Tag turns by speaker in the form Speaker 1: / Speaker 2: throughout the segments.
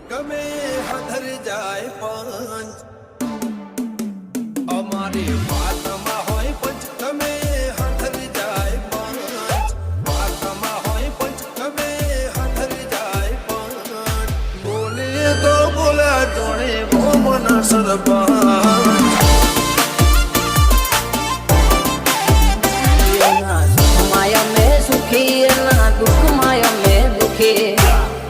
Speaker 1: ગમે હધર જાય પંચ અમારી વાતમાં હોય પંચ ગમે હધર જાય પંચ વાતમાં હોય પંચ ગમે હધર જાય પંચ બોલે તો બોલ્યા જોડે ભોમના સરપંચ
Speaker 2: માયા મેં સુખી ના દુઃખ માયા મેં દુખી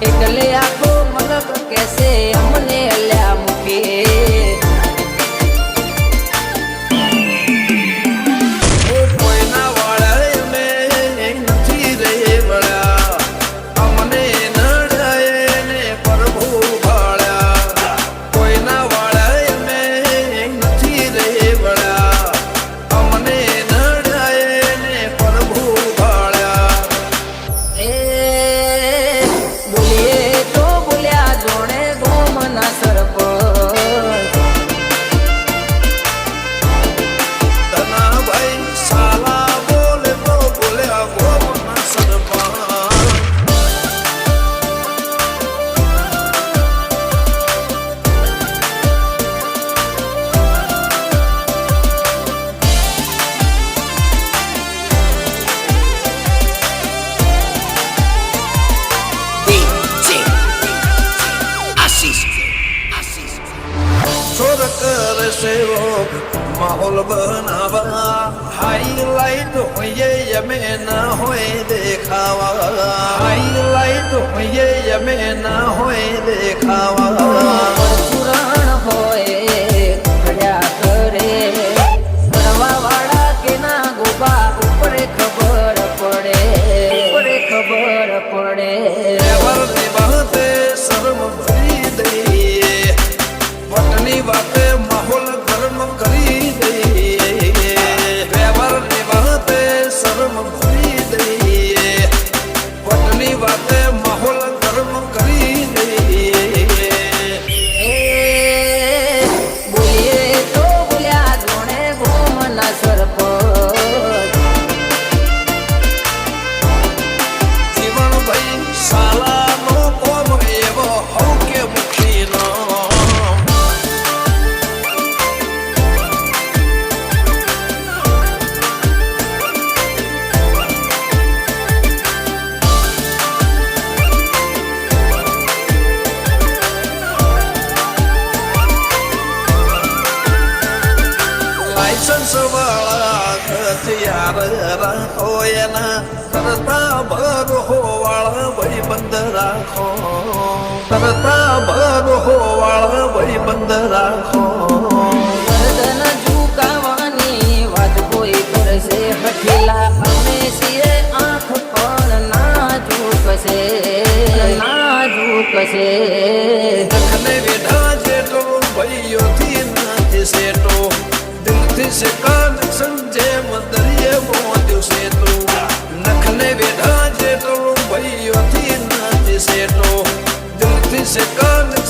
Speaker 2: એટલે આખો મગક કેસે અમને અલ્યા મૂકે
Speaker 1: કોઈના વાળા મેં નથી રે વળ્યા અમને નડાય ને પ્રભુ ભાળ્યા કોઈના વાળા મેં નથી રે વળ્યા અમને નડાય ને પ્રભુ ભાળ્યા
Speaker 2: એ બોલીએ તો બોલ્યા જોડે ગોમના સરપંચ
Speaker 1: તના ભાઈ સાલા બોલે તો બોલ્યા ગોમના સરપંચ छोड़ कर सेवक माहौल बनावा हाईलाइट होइए यमे ना होए देखावा हाईलाइट होइए यमे ना होए देखावा
Speaker 2: પરશુરાણ હોય ખડ્યા કરે કરવા વાળા કે ના ગોબા ઉપરે ખબર પડે ઉપરે ખબર પડે
Speaker 1: વરની બાતે શરમ ભરી દઈએ વટની વાતે માહોલ ગરમ કરી દઈએ વરની બાતે શરમ ભરી દઈએ વટની વાતે માહોલ ગરમ કરી દઈએ
Speaker 2: બોલીએ તો બોલ્યા જોડે ગોમના સરપંચ
Speaker 1: જીવનભાઈ સાલાનો કોમ એવો હો કે મુખીનો લાયસન્સ વાળા હથિયાર રાખો એના કરતા ભર હોવાળા ભાઈબંધ રાખો કરતા ભર હોવાળા ભાઈબંધ રાખો
Speaker 2: ગરદન ઝુકાવાની વાત કોઈ કરશે હઠીલા અમે છીએ આંખ પણ ના ઝૂકશે ના ઝૂકશે
Speaker 1: નખને વેઢા જેટો ભાઈઓથી નથી સેટો દિલથી સે કનેક્શન જેમ દરિયે મોદ્યું સેટો નખને વેઢા જેટો ભાઈઓથી નથી સેટો દિલથી સે કનેક્શન